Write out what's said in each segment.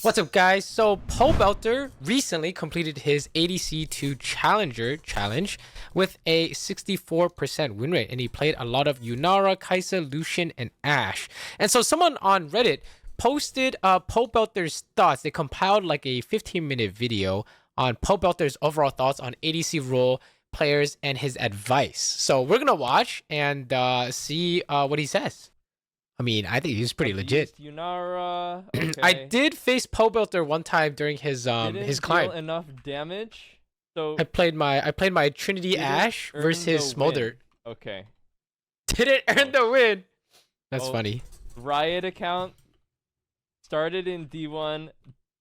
What's up, guys? So Pobelter recently completed his ADC to Challenger challenge with a 64% win rate, and he played a lot of Yunara, Kai'Sa, Lucian, and Ashe. And so someone on Reddit posted Pobelter's thoughts. They compiled like a 15-minute video on Pobelter's overall thoughts on ADC role, players, and his advice. So we're gonna watch and see what he says. I mean, I think he's pretty legit. Yunara, okay. I did face Pobelter one time during his climb. Deal enough damage. So I played my Trinity Ashe versus his Smolder. Okay. Didn't earn the win. That's funny. Riot account started in D1.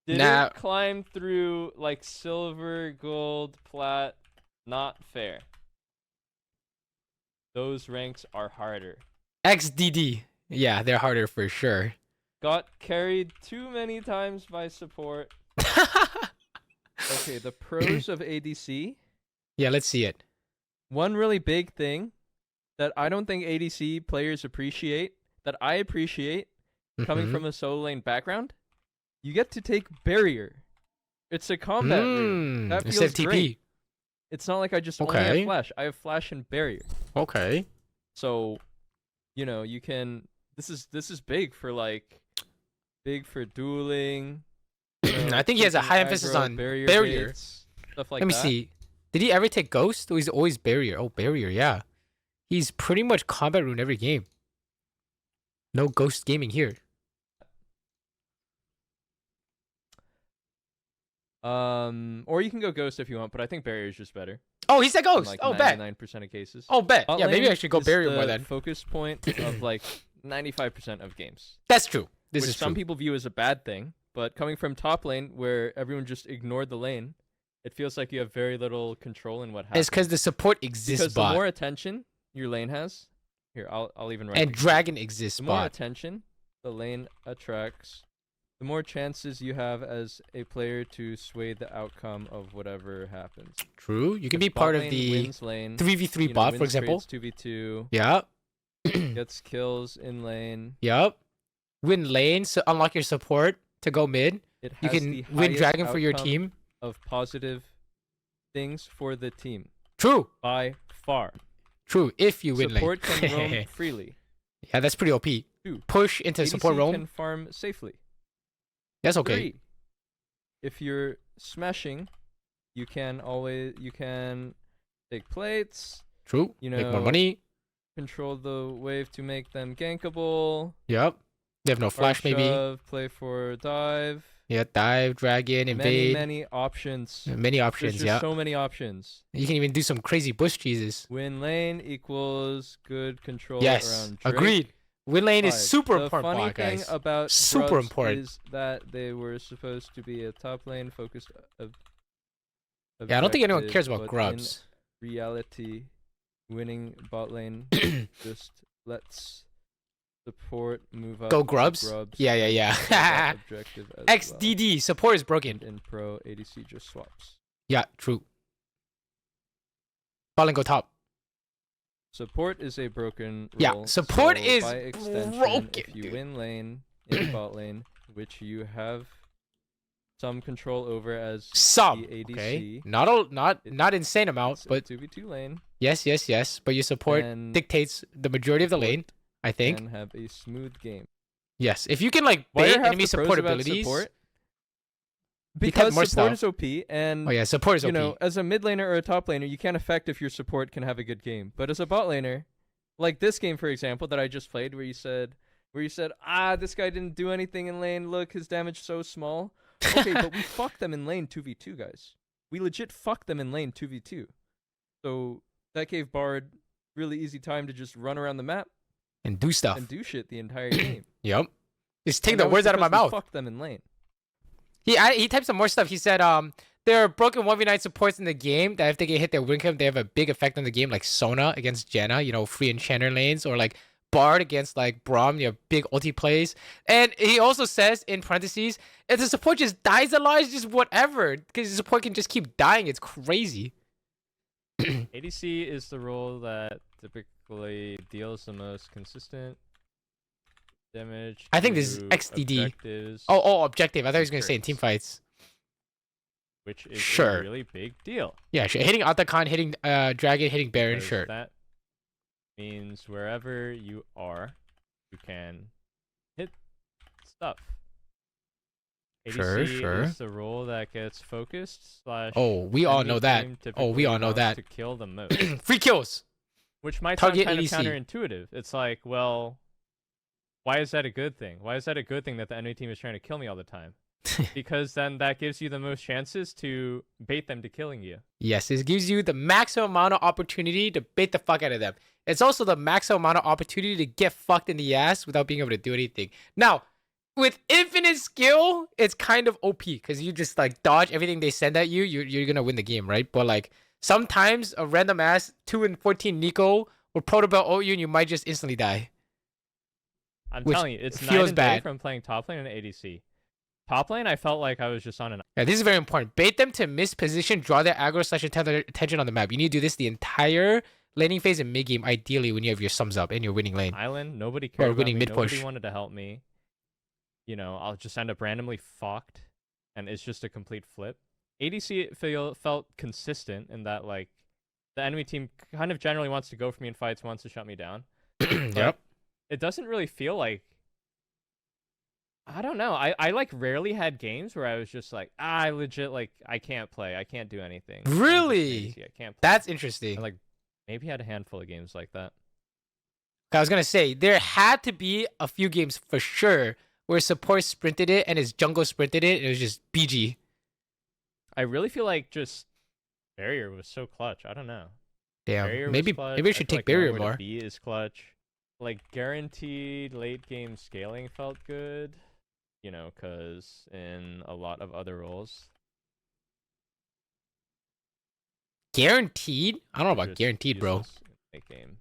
Didn't climb through like silver, gold, plat. Not fair. Those ranks are harder. XDD. Yeah, they're harder for sure. Got carried too many times by support. Okay, the pros of ADC. Yeah, let's see it. One really big thing that I don't think ADC players appreciate, that I appreciate, coming from a solo lane background, you get to take barrier. It's a combat room. That feels great. It's not like I just only have flash. I have flash and barrier. Okay. So, you know, you can. This is big for dueling. You know, I think he has a high emphasis on barrier. Stuff like Let me see. Did he ever take Ghost? Or he's always barrier. Oh, barrier, yeah. He's pretty much combat rune every game. No Ghost gaming here. Or you can go Ghost if you want, but I think barrier is just better. Oh, he said Ghost. Like oh, bet. 99% of cases. Oh, bet. Yeah, maybe I should go barrier more then. Focus point of like 95% of games. That's true. This which is some people view as a bad thing, but coming from top lane where everyone just ignored the lane, it feels like you have very little control in what happens. It's because the support exists. Because the more attention your lane has, here I'll even write. And Dragon exists. The more attention the lane attracts, the more chances you have as a player to sway the outcome of whatever happens. True. You can be part of the 3v3 bot, for example. 2v2. Yeah. Gets kills in lane. Yep. Win lane, so unlock your support to go mid. You can win Dragon for your team. Of positive things for the team. True. By far. True. If you win lane. Support can roam freely. Yeah, that's pretty OP. 2. Push into ADC support roam. Can farm safely. That's okay. 3. If you're smashing, you can take plates. True. You know, make more money. Control the wave to make them gankable. Yep. They have no flash, maybe. Shove, play for dive. Yeah, dive, dragon, invade. Many options. Many options, There's just so many options. You can even do some crazy bush cheeses. Win lane equals good control around Drake. Agreed. Win lane is super important, funny thing guys. About super Grubs important is that they were supposed to be a top lane focused. Yeah, I don't think anyone cares about Grubs. In reality, winning bot lane just lets support move up. Go Grubs? Yeah. XDD, well. Support is broken. In pro, ADC just swaps. Yeah, true. Bot lane go top. Support is a broken role. Yeah, support is by extension, broken. If you win lane in bot lane, which you have some control over as some the ADC. Okay. Not insane amount, but 2v2 lane. Yes. But your support dictates the majority of the lane, I think. And have a smooth game. Yes, if you can like bait enemy support abilities. Because support is OP, and support is OP. You know, as a mid laner or a top laner, you can't affect if your support can have a good game. But as a bot laner, like this game for example that I just played, where you said, this guy didn't do anything in lane. Look, his damage so small. Okay, but we fucked them in lane 2v2, guys. We legit fucked them in lane 2v2. So that gave Bard really easy time to just run around the map and do stuff and do shit the entire game. Yep. Just take the words out of my mouth. Fuck them in lane. He typed some more stuff. He said there are broken 1v9 supports in the game that if they get hit their win count, they have a big effect on the game, like Sona against Janna, you know, free enchanter lanes, or like Bard against like Braum, you have big ulti plays. And he also says in parentheses, if the support just dies alive, just whatever, because the support can just keep dying. It's crazy. ADC is the role that typically deals the most consistent damage. I think this is to XDD. objectives, Oh, objective. I thought he was gonna say in team turrets, fights. which is Sure. a really big deal. Yeah, sure. Hitting Atakan, hitting Dragon, hitting Baron, Because sure. that means wherever you are, you can hit stuff. ADC Sure. is the role that gets focused slash. Oh, we all enemy know that. team Oh, we typically all know wants that. to kill the most, Free kills. which might Target sound kind ADC. of counterintuitive. It's like, well, why is that a good thing? Why is that a good thing that the enemy team is trying to kill me all the time? Because then that gives you the most chances to bait them to killing you. Yes, it gives you the maximum amount of opportunity to bait the fuck out of them. It's also the maximum amount of opportunity to get fucked in the ass without being able to do anything. Now, with infinite skill, it's kind of OP because you just like dodge everything they send at you. You're gonna win the game, right? But like sometimes a random ass 2 and 14 Nico will protobelt ult you and you might just instantly die. I'm Which telling you, it's night feels and day bad. from playing top lane and ADC. Top lane, I felt like I was just on an Yeah, this is very important. Bait them to miss position, draw their aggro slash attention on the map. You need to do this the entire laning phase and mid game, ideally when you have your sums up and you're winning lane. island. Nobody cared about winning me. mid Nobody push. wanted to help me. You know, I'll just end up randomly fucked, and it's just a complete flip. ADC felt consistent in that, like, the enemy team kind of generally wants to go for me in fights, wants to shut me down. Yep. It doesn't really feel like, I don't know. I like rarely had games where I was just like, I legit, like, I can't play. I can't do anything. I'm just Really? ADC, I can't play. That's interesting. I, like, maybe had a handful of games like that. I was gonna say there had to be a few games for sure where support sprinted it and his jungle sprinted it. And it was just BG. I really feel like just barrier was so clutch. I don't know. Damn. Barrier Maybe was clutch. maybe we I should feel take like knowing barrier where to more. be is clutch. Like guaranteed late game scaling felt good. You know, because in a lot of other roles, Guaranteed? I don't know about just guaranteed, bro. useless in late game,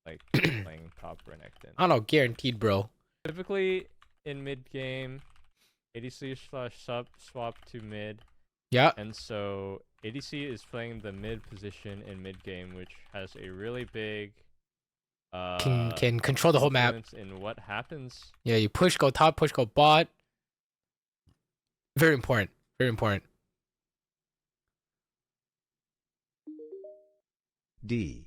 like playing top Renekton. I don't know guaranteed, bro. Typically in mid game, ADC slash sub swap to mid, Yeah. and so ADC is playing the mid position in mid game, which has a really big Can control the whole map. influence in what happens. Yeah, you push, go top, push, go bot. Very important. Very important. D.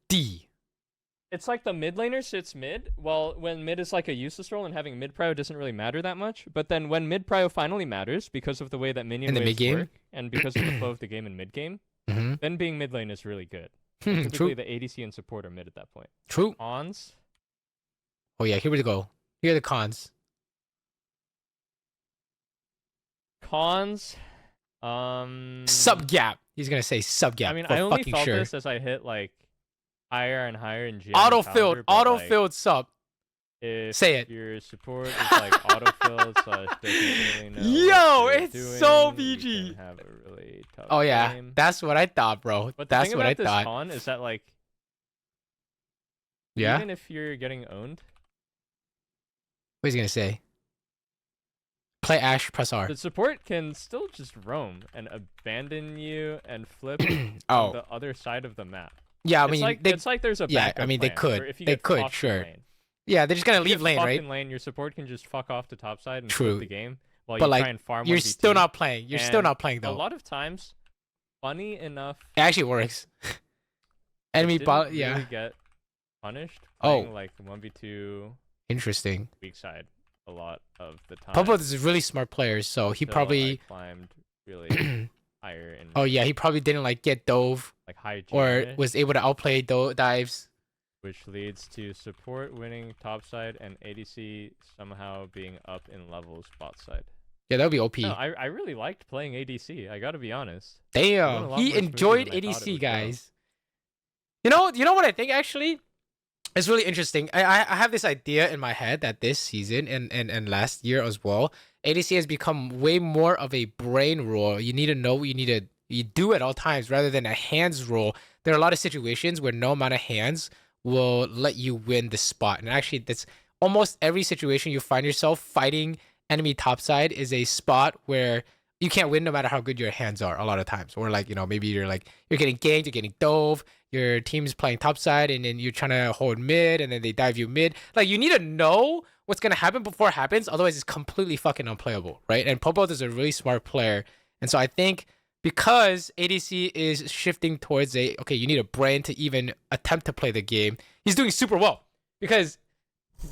D. It's like the mid laner sits mid, while when mid is like a useless role and having mid prio doesn't really matter that much. But then when mid prio finally matters because of the way that minion In the waves mid-game? work and because of the flow of the game in mid game, Mm-hmm. then being mid lane is really good. Typically True. the ADC and support are mid at that point. True. Cons, Oh yeah, here we go. Here are the cons. Sub gap. He's gonna say sub gap. I mean, for I only fucking felt sure. this as I hit like higher and higher in GM. Auto-filled. Auto-filled sub. If Say it. your support is like auto-filled slash doesn't really know Yo, what you're it's doing, so you BG. can have a really tough Oh yeah, game. that's what I thought, bro. But the That's thing what about I this thought. con is that like Yeah. even if you're getting owned, What's he gonna say? Play Ash, press R. the support can still just roam and abandon you and flip Oh. on the other side of the map. Yeah, I It's mean, like they, it's like there's a yeah, backup I mean, they plan could. for if you They get could, fucked in sure. lane. yeah, they're just gonna If you leave get lane, fucked right? in lane, your support can just fuck off to top side and True. flip the game while But, you like, try and farm You're 1v2. still not playing. You're still And not playing A though. lot of times, funny enough, It actually works. I Enemy didn't bot, yeah. really get punished Oh. playing like 1v2 Interesting. weak side a lot of the time. Popo is a really smart player, so he until probably. I climbed really higher in Oh yeah, he probably didn't like get dove like high or GMA, was able to outplay dives. which leads to support winning top side and ADC somehow being up in levels bot side. Yeah, that would be OP. No, I really liked playing ADC. I gotta be honest. It went a Damn, lot he more smoothly enjoyed than I thought it ADC, would go. guys. You know what I think actually? It's really interesting. I have this idea in my head that this season and last year as well, ADC has become way more of a brain role. You need to know what you do at all times rather than a hands role. There are a lot of situations where no amount of hands will let you win the spot. And actually that's almost every situation you find yourself fighting enemy topside is a spot where you can't win no matter how good your hands are a lot of times. Or like, maybe you're getting ganked, you're getting dove, your team's playing top side and then you're trying to hold mid and then they dive you mid. Like you need to know what's gonna happen before it happens, otherwise it's completely fucking unplayable, right? And Pobelter is a really smart player, and so I think because ADC is shifting towards okay, you need a brain to even attempt to play the game. He's doing super well because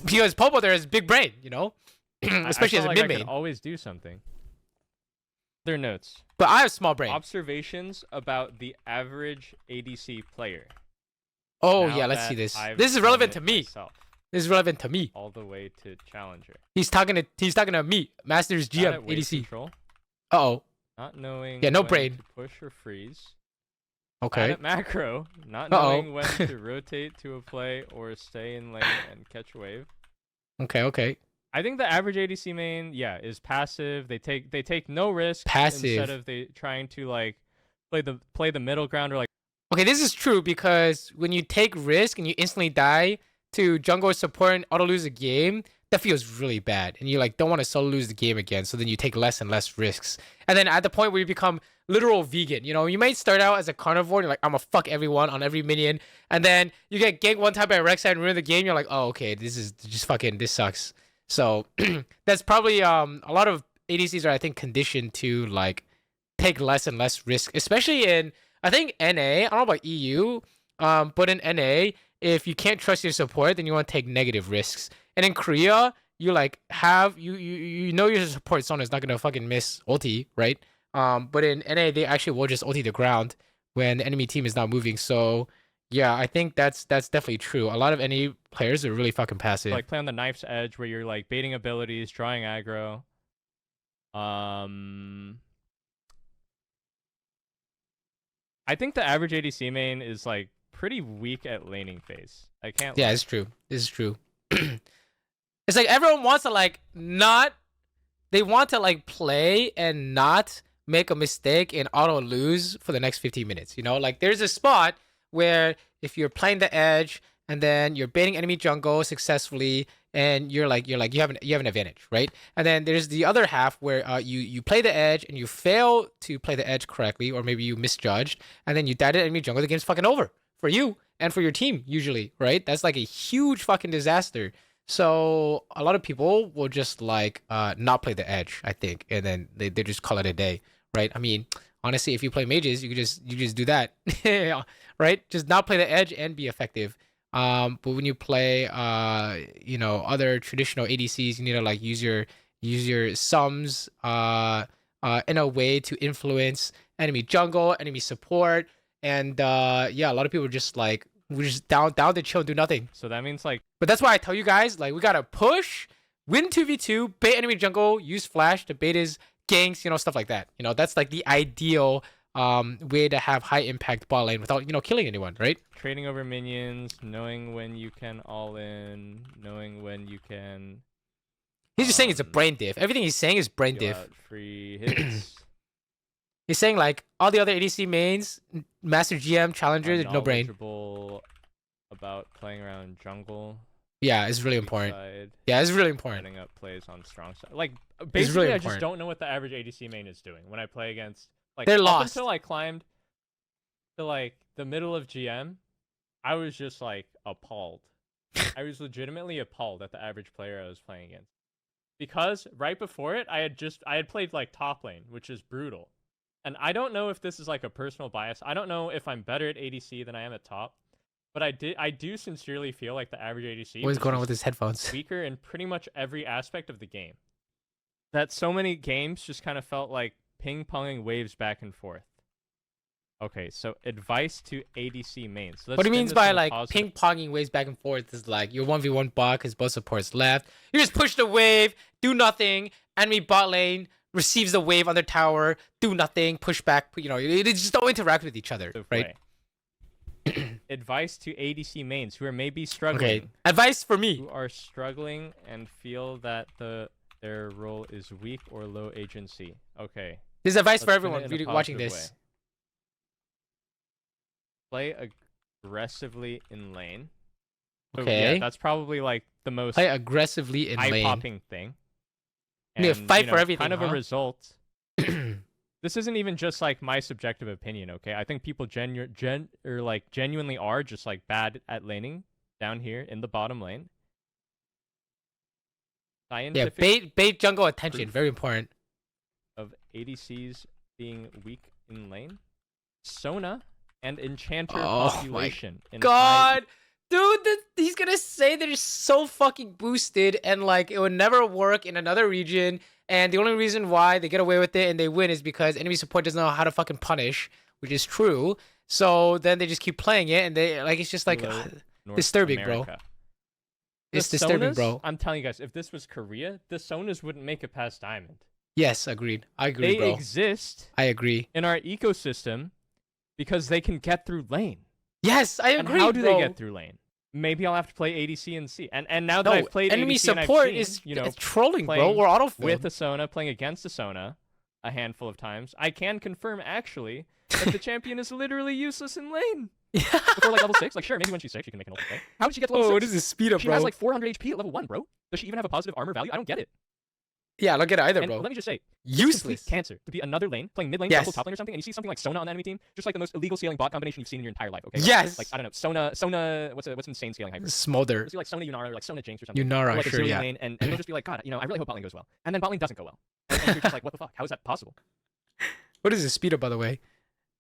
Pobelter has big brain, you know, especially I as a like mid I main. could always do something. Their notes. But I have small brain. Observations about the average ADC player. Oh Now yeah, let's that see this. I've This is done relevant it to me. myself, This is relevant to me. all the way to challenger. He's talking to me, Masters Bad GM at wave ADC. control, Uh-oh. not knowing Yeah, no when brain. to push or freeze. Bad Okay. at macro, not Uh-oh. knowing when to rotate to a play or stay in lane and catch a wave. Okay. I think the average ADC main, is passive. They take no risks Passive. instead of they trying to like play the middle ground or like Okay, this is true because when you take risk and you instantly die to jungle support and auto lose a game, that feels really bad. And you like don't want to solo lose the game again, so then you take less and less risks. And then at the point where you become literal vegan, you know, you might start out as a carnivore, you're like, I'm gonna fuck everyone on every minion, and then you get ganked one time by Rek'Sai and ruin the game, you're like, oh okay, this is just fucking this sucks. So that's probably a lot of ADCs are I think conditioned to like take less and less risk, especially in I think NA. I don't know about EU, but in NA, if you can't trust your support, then you want to take negative risks. And in Korea, you like have you know your support zone is not gonna fucking miss ulti, right? But in NA, they actually will just ulti the ground when the enemy team is not moving. So yeah, I think that's definitely true. A lot of NA players are really fucking passive. play on the knife's edge where you're like baiting abilities, drawing aggro. I think the average ADC main is like pretty weak at laning phase. I can't. Yeah, it's true. This is true. It's like everyone wants to like not. They want to like play and not make a mistake and auto lose for the next 15 minutes. You know, like there's a spot where if you're playing the edge and then you're baiting enemy jungle successfully and you have an advantage, right? And then there's the other half where you play the edge and you fail to play the edge correctly, or maybe you misjudged, and then you died at enemy jungle. The game's fucking over for you and for your team usually, right? That's like a huge fucking disaster. So a lot of people will just like not play the edge, I think, and then they just call it a day, right? I mean, honestly, if you play mages, you just do that, right? Just not play the edge and be effective. But when you play other traditional ADCs, you need to like use your sums in a way to influence enemy jungle, enemy support, and a lot of people are just like we're just down to chill, do nothing. So that means like. But that's why I tell you guys, like we gotta push, win 2v2, bait enemy jungle, use flash to bait his ganks, stuff like that. That's like the ideal way to have high impact bot lane without killing anyone, right? Trading over minions, knowing when you can all in, knowing when you can. He's just saying it's a brain diff. Everything he's saying is brain diff. Free hits. He's saying like all the other ADC mains, Master GM, Challenger, there's no brain. Knowledgeable about playing around jungle. Yeah, it's really important. Side, yeah, it's really important. setting up plays on strong side. Like basically, really I important. just don't know what the average ADC main is doing when I play against. Like They're up lost. until I climbed to like the middle of GM, I was just like appalled. I was legitimately appalled at the average player I was playing against. Because right before it, I had played like top lane, which is brutal. And I don't know if this is like a personal bias. I don't know if I'm better at ADC than I am at top. But I do sincerely feel like the average ADC What's is going on just with his headphones? weaker in pretty much every aspect of the game. That so many games just kind of felt like ping-ponging waves back and forth. Okay, so advice to ADC mains. So What he means by like positive. ping-ponging waves back and forth is like you're 1v1 bot because both supports left. You just push the wave, do nothing. Enemy bot lane receives the wave on their tower, do nothing, push back. They just don't interact with each other, right? Advice to ADC mains who are maybe struggling. Okay, advice for me. Who are struggling and feel that their role is weak or low agency. Okay. This is advice for Let's spin everyone it in a watching positive this. way. Play aggressively in lane. So, Okay. yeah, that's probably like the most Play aggressively in lane. eye-popping thing. You need to fight for everything, Kind of a huh? result. this isn't even just like my subjective opinion, okay? I think people genuinely are just like bad at laning down here in the bottom lane. Yeah, Scientific bait jungle attention, proof very important. of ADCs being weak in lane. Sona and Enchanter Oh population. my god, dude, he's gonna say they're so fucking boosted and like it would never work in another region. And the only reason why they get away with it and they win is because enemy support doesn't know how to fucking punish, which is true. So then they just keep playing it, and they like it's just like disturbing, bro. It's disturbing, bro. I'm telling you guys, if this was Korea, the Sonas wouldn't make it past Diamond. Yes, agreed. I agree, bro. They exist. I agree. In our ecosystem because they can get through lane. Yes, I agree. And how do bro. they get through lane? Maybe I'll have to play ADC and C. And now that I've played enemy ADC support and I've seen, is trolling, bro. We're autofilled. With a Sona, playing against a Sona a handful of times, I can confirm actually that the champion is literally useless in lane. Before like level 6, like sure, maybe when she's 6 she can make an ult play. How did she get to level 6? What is this speed up, she bro? She has like 400 HP at level 1, bro. Does she even have a positive armor value? I don't get it. Yeah, I don't get it either, and bro. Let me just say, useless cancer to be another lane, playing mid lane, double top lane or something, and you see something like Sona on the enemy team, just like the most illegal scaling bot combination you've seen in your entire life. Okay. Yes. Like I don't know, Sona, what's insane scaling hyper? Smolder. It's like Sona Yunara, or like Sona Jinx or something. Yunara, or like sure, yeah. Lane, and you'll just be like, God, I really hope bot lane goes well, and then bot lane doesn't go well, and you're just like, what the fuck? How is that possible? What is the speed up, by the way?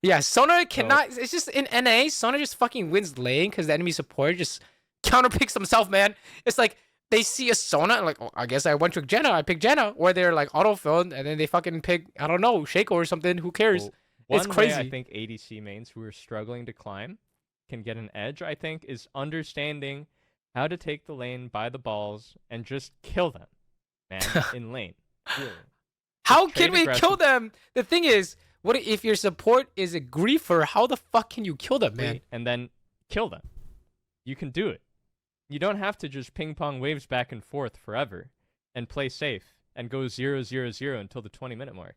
Yeah, Sona cannot. It's just in NA, Sona just fucking wins lane because the enemy support just counterpicks themselves, man. It's like they see a Sona and like, oh, I guess I went to Jenna. I picked Jenna, or they're like autofilled and then they fucking pick, I don't know, Shaco or something. Who cares? Well, it's crazy. Way I think ADC mains who are struggling to climb can get an edge. I think is understanding how to take the lane by the balls and just kill them, man, in lane. Really. How can we kill them? The thing is, what if your support is a griefer? How the fuck can you kill them, man? And then kill them. You can do it. You don't have to just ping pong waves back and forth forever and play safe and go 0-0-0 until the 20-minute mark.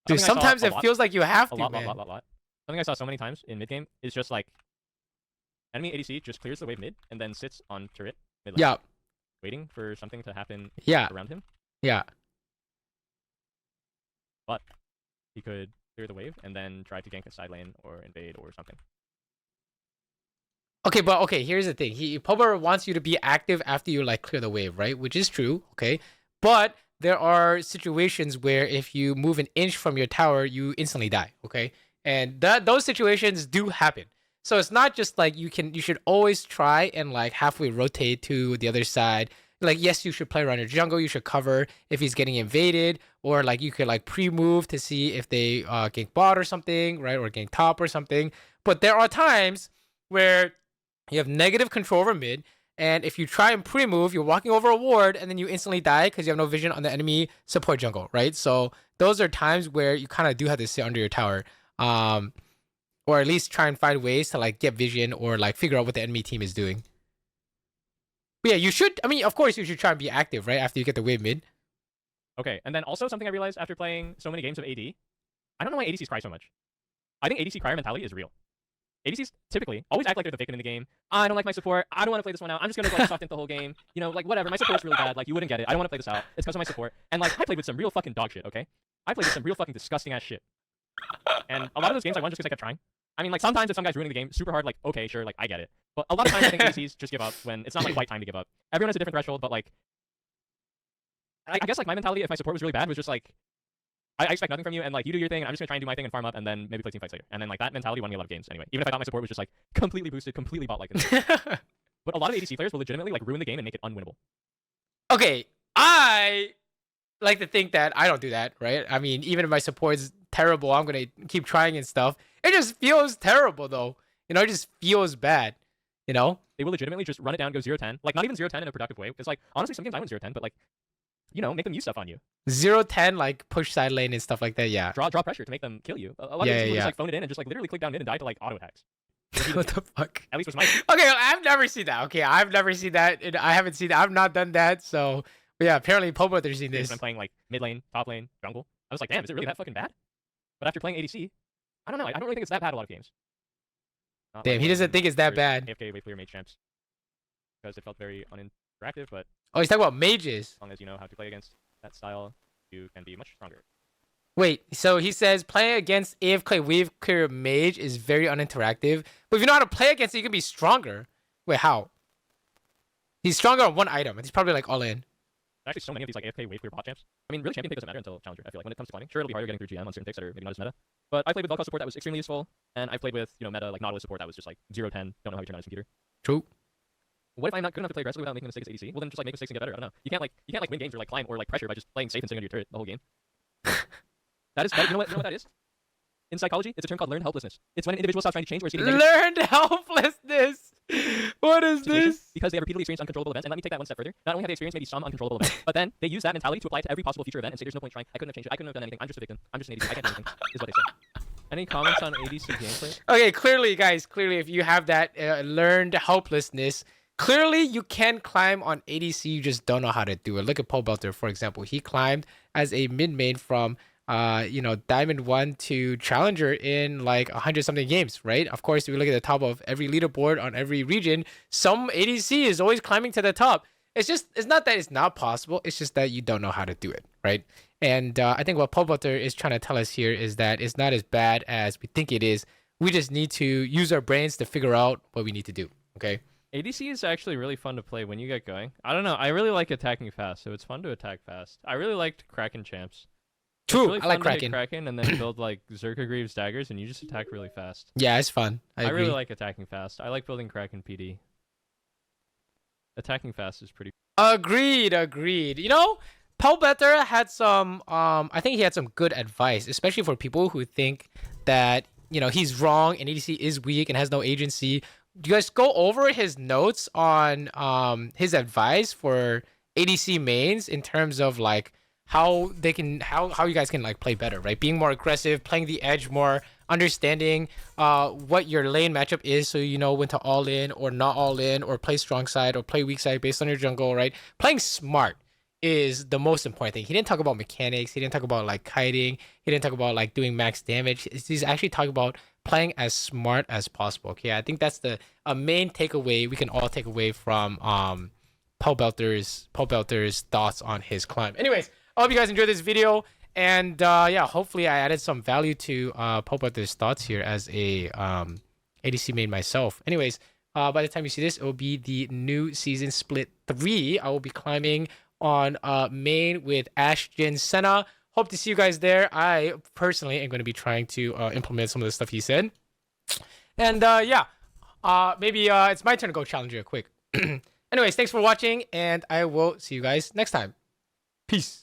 Dude, sometimes it feels like you have to, man. Lot. Something I saw so many times in mid game is just like enemy ADC just clears the wave mid and then sits on turret mid lane. Yeah. Waiting for something to happen around him. Yeah. But he could clear the wave and then try to gank a side lane or invade or something. Okay, but okay, here's the thing. Pobelter wants you to be active after you like clear the wave, right? Which is true, okay? But there are situations where if you move an inch from your tower, you instantly die, okay? And those situations do happen. So it's not just like you should always try and like halfway rotate to the other side. Like, yes, you should play around your jungle. You should cover if he's getting invaded, or like you could like pre-move to see if they gank bot or something, right? Or gank top or something. But there are times where you have negative control over mid, and if you try and pre-move, you're walking over a ward, and then you instantly die because you have no vision on the enemy support jungle, right? So those are times where you kind of do have to sit under your tower, or at least try and find ways to like get vision or like figure out what the enemy team is doing. But yeah, you should. I mean, of course, you should try and be active, right? After you get the wave mid. Okay, and then also something I realized after playing so many games of AD, I don't know why ADCs cry so much. I think ADC crier mentality is real. ADCs typically always act like they're the vacant in the game. I don't like my support. I don't want to play this one out. I'm just going to like soft int the whole game. You know, like whatever. My support's really bad. Like you wouldn't get it. I don't want to play this out. It's because of my support. And like I played with some real fucking dog shit, okay? I played with some real fucking disgusting ass shit. And a lot of those games I won just because I kept trying. I mean, like sometimes if some guy's ruining the game super hard, like okay, sure, like I get it. But a lot of times I think ADCs just give up when it's not like quite time to give up. Everyone has a different threshold, but like I guess like my mentality if my support was really bad was just like I expect nothing from you, and like you do your thing, and I'm just gonna try and do my thing and farm up, and then maybe play team fights later. And then like that mentality won me a lot of games anyway. Even if I thought my support was just like completely boosted, completely bot like. But a lot of ADC players will legitimately like ruin the game and make it unwinnable. Okay, I like to think that I don't do that, right? I mean, even if my support's terrible, I'm gonna keep trying and stuff. It just feels terrible though. You know, it just feels bad. You know, they will legitimately just run it down, go 0-10, like not even 0-10 in a productive way. Because like honestly, some games I went 0-10, but like. You know, make them use stuff on you. 0-10, like push side lane and stuff like that. Yeah. Draw pressure to make them kill you. A lot of people just like phone it in and just like literally click down mid and die to like auto attacks. What the fuck? At least was my. Okay, I've never seen that. Okay, I've never seen that. And I haven't seen that. I've not done that. So, but yeah, apparently Pobelter's seen this. I'm playing like mid lane, top lane, jungle. I was like, damn, is it really that fucking bad? But after playing ADC, I don't know. I don't really think it's that bad a lot of games. Not damn, like he doesn't think it's that bad. AFK wave clear mage champs because it felt very uninteractive, but. Oh, he's talking about mages. As long as you know how to play against that style, you can be much stronger. Wait, so he says playing against AFK Wave Clear Mage is very uninteractive, but if you know how to play against it, you can be stronger. Wait, how? He's stronger on one item. He's probably like all in. Actually, so many of these like AFK wave clear bot champs. I mean, really, champion pick doesn't matter until challenger. I feel like when it comes to climbing, sure, it'll be harder getting through GM on certain picks that are maybe not as meta. But I played with Velcro support that was extremely useful, and I played with meta like Nautilus support that was just like 0-10, don't know how you turn on his computer. True. What if I'm not good enough to play aggressively without making mistakes as ADC? Well, then just like make mistakes and get better. I don't know. You can't like win games or like climb or like pressure by just playing safe and sitting under your turret the whole game. You know what that is? In psychology, it's a term called learned helplessness. It's when an individual stops trying to change or seeking negative Learned helplessness. What is situations this? because they have repeatedly experienced uncontrollable events. And let me take that one step further. Not only have they experienced maybe some uncontrollable events, but then they use that mentality to apply it to every possible future event and say there's no point trying. I couldn't have changed it. I couldn't have done anything. I'm just a victim. I'm just an ADC. I can't do anything. Is what they say. Any comments on ADC gameplay? Okay, clearly, guys, if you have that learned helplessness, clearly you can climb on ADC. You just don't know how to do it. Look at Pobelter, for example. He climbed as a mid main from Diamond 1 to Challenger in like 100-something games, right? Of course, if you look at the top of every leaderboard on every region, some ADC is always climbing to the top. It's not that it's not possible. It's just that you don't know how to do it, right? And I think what Pobelter is trying to tell us here is that it's not as bad as we think it is. We just need to use our brains to figure out what we need to do, okay? ADC is actually really fun to play when you get going. I don't know. I really like attacking fast, so it's fun to attack fast. I really liked Kraken champs. True, Really I like fun to hit Kraken. Kraken and then build like Zerka Greaves daggers and you just attack really fast. Yeah, it's fun. I agree. really like attacking fast. I like building Kraken PD. Attacking fast is pretty. Agreed. You know, Pobelter had some I think he had some good advice, especially for people who think that, you know, he's wrong and ADC is weak and has no agency. Do you guys go over his notes on his advice for ADC mains in terms of like how you guys can like play better, right? Being more aggressive, playing the edge more, understanding what your lane matchup is, so you know when to all in or not all in, or play strong side or play weak side based on your jungle, right? Playing smart is the most important thing. He didn't talk about mechanics. He didn't talk about like kiting. He didn't talk about like doing max damage. He's actually talking about playing as smart as possible. Okay, I think that's the main takeaway we can all take away from Pobelter's thoughts on his climb. Anyways, I hope you guys enjoyed this video, and yeah, hopefully I added some value to Pobelter's thoughts here as a ADC main myself. Anyways, by the time you see this, it will be the new season split 3. I will be climbing on main with Ashton Senna. Hope to see you guys there. I personally am going to be trying to implement some of the stuff he said. And yeah, maybe it's my turn to go challenger quick. Anyways, thanks for watching, and I will see you guys next time. Peace.